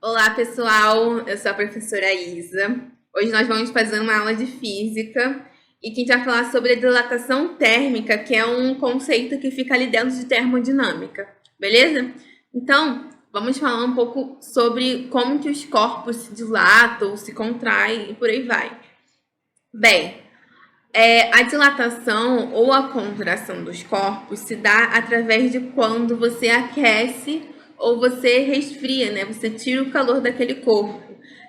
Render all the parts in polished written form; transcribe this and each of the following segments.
Olá, pessoal. Eu sou a professora Isa. Hoje nós vamos fazer uma aula de física e que a gente vai falar sobre a dilatação térmica, que é um conceito que fica ali dentro de termodinâmica, beleza? Então, vamos falar um pouco sobre como que os corpos se dilatam, se contraem e por aí vai. Bem, a dilatação ou a contração dos corpos se dá através de quando você aquece ou você resfria, né? Você tira o calor daquele corpo.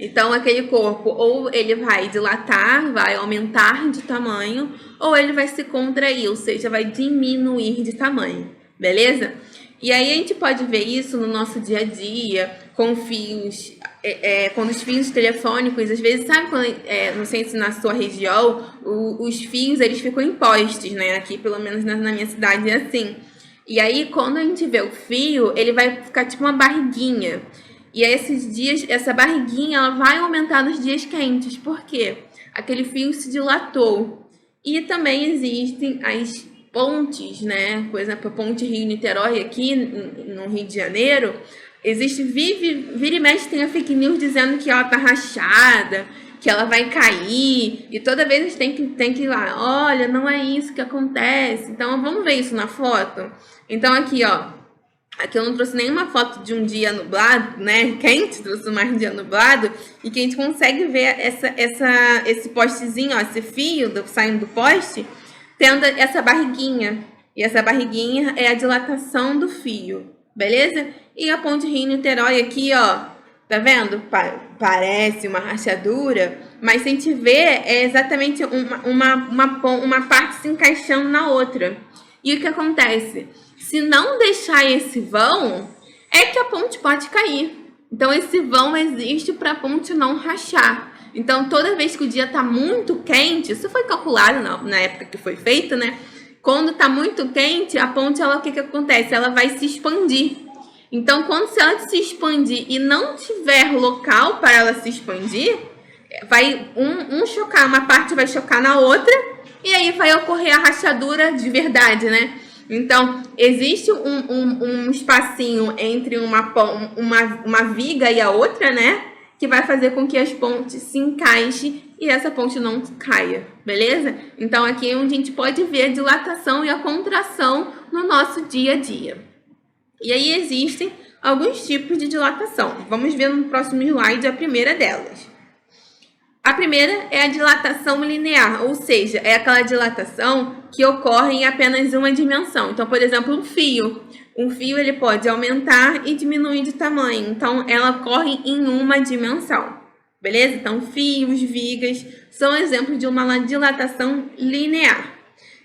Então, aquele corpo ou ele vai dilatar, vai aumentar de tamanho, ou ele vai se contrair, ou seja, vai diminuir de tamanho, beleza? E aí a gente pode ver isso no nosso dia a dia, com fios, quando os fios telefônicos, às vezes, sabe quando, não sei se na sua região, os fios eles ficam em postes, né? Aqui, pelo menos na minha cidade, é assim. E aí, quando a gente vê o fio, ele vai ficar tipo uma barriguinha. E aí, esses dias, essa barriguinha, ela vai aumentar nos dias quentes. Por quê? Aquele fio se dilatou. E também existem as pontes, né? Por exemplo, a ponte Rio-Niterói aqui no Rio de Janeiro. Existe, vira e mexe, tem a fake news dizendo que ela tá rachada, que ela vai cair, e toda vez a gente tem que ir lá, olha, não é isso que acontece. Então, vamos ver isso na foto? Então, aqui, ó, aqui eu não trouxe nenhuma foto de um dia nublado, né, quente, trouxe mais um dia nublado, e que a gente consegue ver esse postezinho, ó, esse fio saindo do poste, tendo essa barriguinha, e essa barriguinha é a dilatação do fio, beleza? E a ponte Rio-Niterói aqui, ó, tá vendo? Parece uma rachadura, mas se a gente vê, é exatamente uma parte se encaixando na outra. E o que acontece? Se não deixar esse vão, é que a ponte pode cair. Então, esse vão existe para a ponte não rachar. Então, toda vez que o dia tá muito quente, isso foi calculado na época que foi feito, né? Quando tá muito quente, a ponte, o que acontece? Ela vai se expandir. Então, quando ela se expandir e não tiver local para ela se expandir, vai chocar, uma parte vai chocar na outra, e aí vai ocorrer a rachadura de verdade, né? Então, existe um espacinho entre uma viga e a outra, né? Que vai fazer com que as pontes se encaixem e essa ponte não caia, beleza? Então, aqui é onde a gente pode ver a dilatação e a contração no nosso dia a dia. E aí existem alguns tipos de dilatação. Vamos ver no próximo slide a primeira delas. A primeira é a dilatação linear, ou seja, é aquela dilatação que ocorre em apenas uma dimensão. Então, por exemplo, um fio. Um fio ele pode aumentar e diminuir de tamanho. Então, ela ocorre em uma dimensão. Beleza? Então, fios, vigas são exemplos de uma dilatação linear.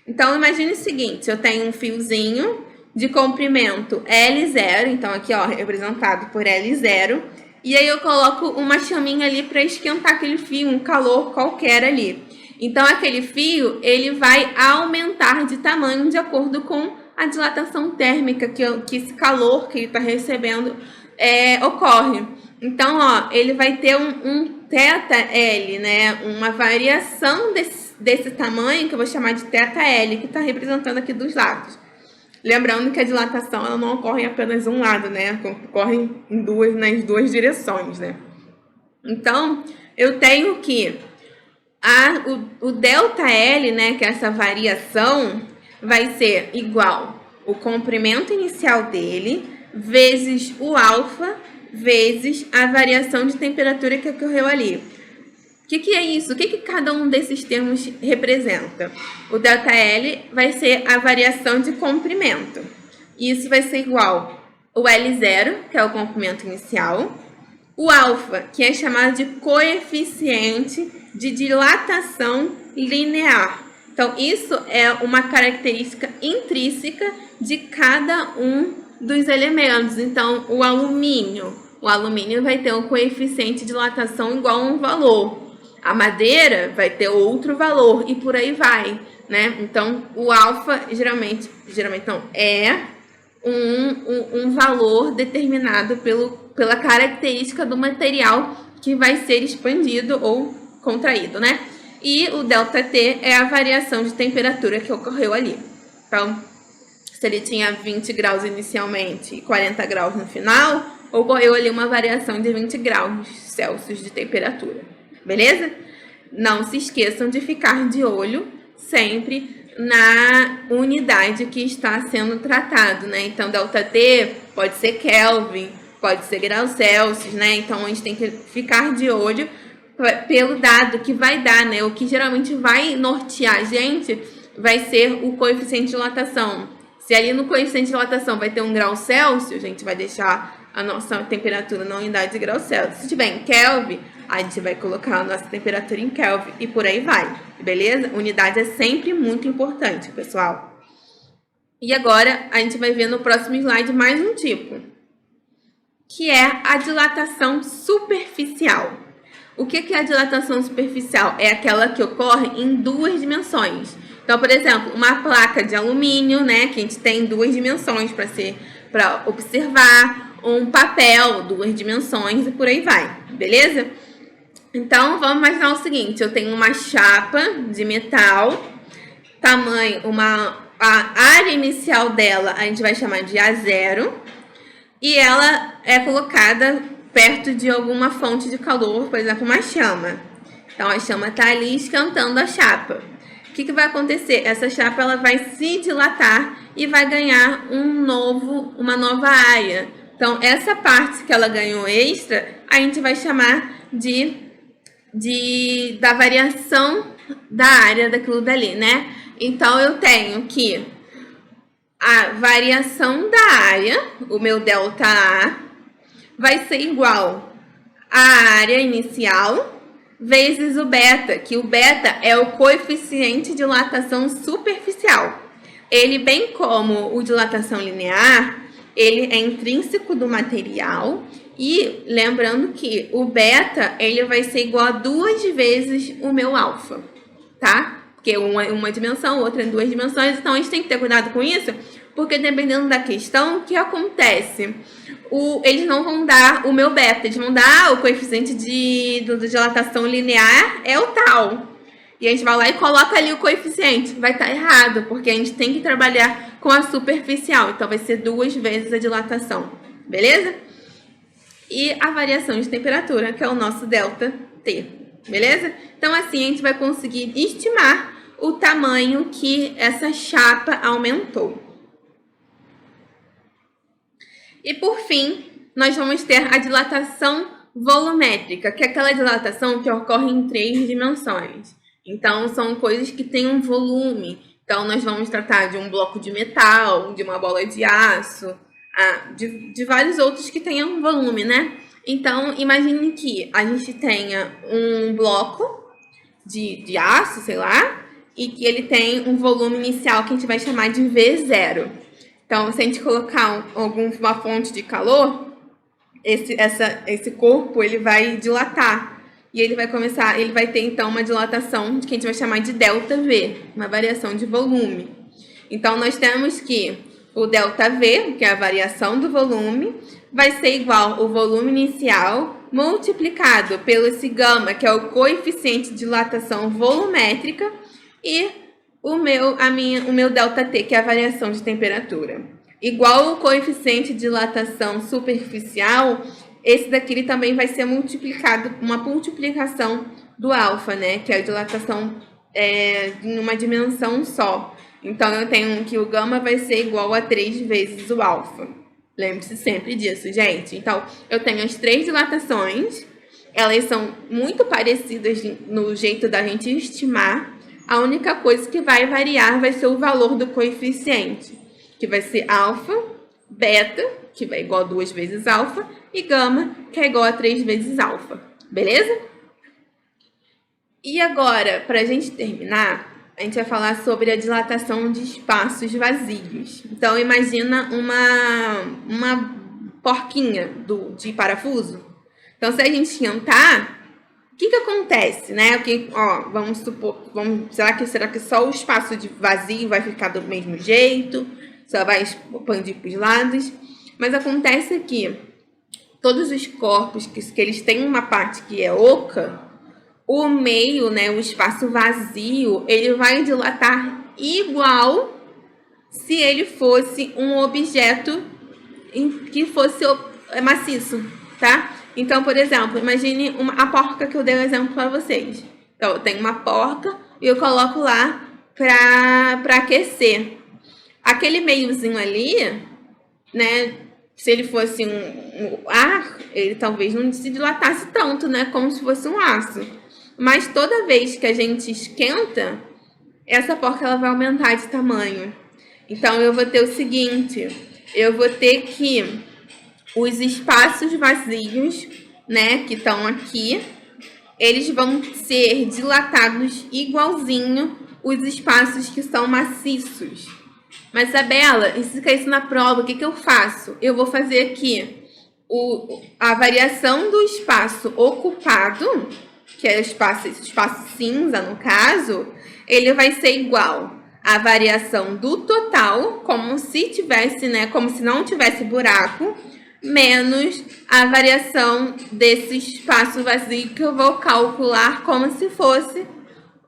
Então, imagine o seguinte, eu tenho um fiozinho de comprimento L0, então aqui, ó, representado por L0, e aí eu coloco uma chaminha ali para esquentar aquele fio, um calor qualquer ali. Então, aquele fio, ele vai aumentar de tamanho de acordo com a dilatação térmica que esse calor que ele está recebendo ocorre. Então, ó, ele vai ter um θL, né, uma variação desse tamanho, que eu vou chamar de θL, que está representando aqui dos lados. Lembrando que a dilatação ela não ocorre em apenas um lado, né? Ocorre nas duas direções, né? Então, eu tenho que o ΔL, né, que é essa variação, vai ser igual o comprimento inicial dele vezes o alfa vezes a variação de temperatura que ocorreu ali. O que é isso? O que cada um desses termos representa? O ΔL vai ser a variação de comprimento. Isso vai ser igual ao L0, que é o comprimento inicial, o alfa, que é chamado de coeficiente de dilatação linear. Então, isso é uma característica intrínseca de cada um dos elementos. Então, o alumínio vai ter um coeficiente de dilatação igual a um valor. A madeira vai ter outro valor e por aí vai, né? Então, o alfa geralmente não, é um valor determinado pela característica do material que vai ser expandido ou contraído, né? E o ΔT é a variação de temperatura que ocorreu ali. Então, se ele tinha 20 graus inicialmente e 40 graus no final, ocorreu ali uma variação de 20 graus Celsius de temperatura, beleza? Não se esqueçam de ficar de olho sempre na unidade que está sendo tratado, né? Então, ΔT pode ser Kelvin, pode ser graus Celsius, né? Então, a gente tem que ficar de olho pelo dado que vai dar, né? O que geralmente vai nortear a gente vai ser o coeficiente de dilatação. Se ali no coeficiente de dilatação vai ter 1 grau Celsius, a gente vai deixar a nossa temperatura na unidade de grau Celsius. Se tiver em Kelvin, a gente vai colocar a nossa temperatura em Kelvin e por aí vai, beleza? Unidade é sempre muito importante, pessoal. E agora, a gente vai ver no próximo slide mais um tipo, que é a dilatação superficial. O que é a dilatação superficial? É aquela que ocorre em 2 dimensões. Então, por exemplo, uma placa de alumínio, né, que a gente tem 2 dimensões para observar, um papel, 2 dimensões e por aí vai, beleza? Então, vamos imaginar o seguinte, eu tenho uma chapa de metal, tamanho, a área inicial dela a gente vai chamar de A0, e ela é colocada perto de alguma fonte de calor, por exemplo, uma chama. Então, a chama está ali esquentando a chapa. O que vai acontecer? Essa chapa ela vai se dilatar e vai ganhar uma nova área. Então, essa parte que ela ganhou extra, a gente vai chamar da variação da área daquilo dali, né? Então, eu tenho que a variação da área, o meu ΔA, vai ser igual à área inicial vezes o beta, que o beta é o coeficiente de dilatação superficial. Ele, bem como o dilatação linear, ele é intrínseco do material e lembrando que o beta ele vai ser igual a 2 vezes o meu alfa, tá? Porque uma em uma dimensão, outra em 2 dimensões, então a gente tem que ter cuidado com isso, porque dependendo da questão, o que acontece? Eles não vão dar o meu beta, eles vão dar o coeficiente de dilatação linear é o tal. E a gente vai lá e coloca ali o coeficiente. Vai estar errado, porque a gente tem que trabalhar com a superficial. Então, vai ser 2 vezes a dilatação, beleza? E a variação de temperatura, que é o nosso ΔT, beleza? Então, assim, a gente vai conseguir estimar o tamanho que essa chapa aumentou. E por fim, nós vamos ter a dilatação volumétrica, que é aquela dilatação que ocorre em 3 dimensões. Então, são coisas que têm um volume. Então, nós vamos tratar de um bloco de metal, de uma bola de aço, de vários outros que tenham volume, né? Então, imagine que a gente tenha um bloco de aço, sei lá, e que ele tem um volume inicial que a gente vai chamar de V0. Então, se a gente colocar uma fonte de calor, esse corpo ele vai dilatar. E ele vai ter então uma dilatação que a gente vai chamar de ΔV, uma variação de volume. Então, nós temos que o ΔV, que é a variação do volume, vai ser igual ao volume inicial multiplicado pelo esse gama, que é o coeficiente de dilatação volumétrica, e o meu ΔT, que é a variação de temperatura. Igual ao coeficiente de dilatação superficial, esse daqui ele também vai ser multiplicado, uma multiplicação do alfa, né? Que é a dilatação em uma dimensão só. Então, eu tenho que o gama vai ser igual a 3 vezes o alfa. Lembre-se sempre disso, gente. Então, eu tenho as 3 dilatações. Elas são muito parecidas no jeito da gente estimar. A única coisa que vai variar vai ser o valor do coeficiente, que vai ser alfa, beta, que vai igual a 2 vezes alfa, e gama, que é igual a 3 vezes alfa. Beleza? E agora, para a gente terminar, a gente vai falar sobre a dilatação de espaços vazios. Então, imagina uma porquinha de parafuso. Então, se a gente esquentar, o que acontece, né? Vamos supor, será que só o espaço de vazio vai ficar do mesmo jeito? Só vai expandir para os lados? Mas acontece que todos os corpos que eles têm uma parte que é oca, o meio, né, o espaço vazio, ele vai dilatar igual se ele fosse um objeto que fosse é maciço, tá? Então, por exemplo, imagine a porca que eu dei o exemplo para vocês. Então, eu tenho uma porca e eu coloco lá para aquecer. Aquele meiozinho ali, né? Se ele fosse um ar, ele talvez não se dilatasse tanto, né? Como se fosse um aço. Mas toda vez que a gente esquenta, essa porca ela vai aumentar de tamanho. Então, eu vou ter o seguinte, eu vou ter que os espaços vazios, né, que estão aqui, eles vão ser dilatados igualzinho os espaços que são maciços. Mas, Isabela, e se cair isso na prova, o que eu faço? Eu vou fazer aqui a variação do espaço ocupado, que é o espaço cinza, no caso, ele vai ser igual à variação do total, como se tivesse, né, como se não tivesse buraco, menos a variação desse espaço vazio que eu vou calcular como se fosse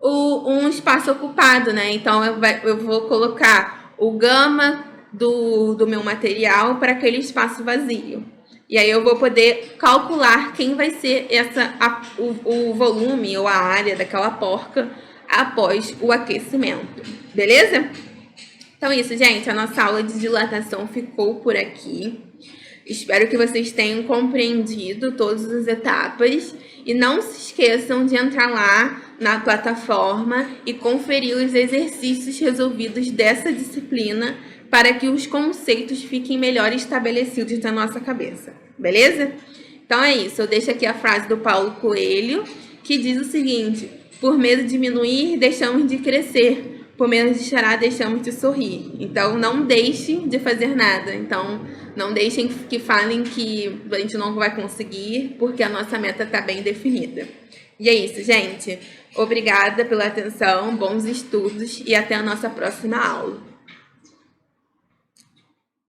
um espaço ocupado, né? Então, eu vou colocar o gama do meu material para aquele espaço vazio. E aí eu vou poder calcular quem vai ser o volume ou a área daquela porca após o aquecimento. Beleza? Então é isso, gente. A nossa aula de dilatação ficou por aqui. Espero que vocês tenham compreendido todas as etapas e não se esqueçam de entrar lá na plataforma e conferir os exercícios resolvidos dessa disciplina para que os conceitos fiquem melhor estabelecidos na nossa cabeça, beleza? Então é isso, eu deixo aqui a frase do Paulo Coelho, que diz o seguinte: por medo de diminuir, deixamos de crescer. Por medo de chorar, deixamos de sorrir. Então, não deixe de fazer nada. Então, não deixem que falem que a gente não vai conseguir, porque a nossa meta está bem definida. E é isso, gente. Obrigada pela atenção, bons estudos e até a nossa próxima aula.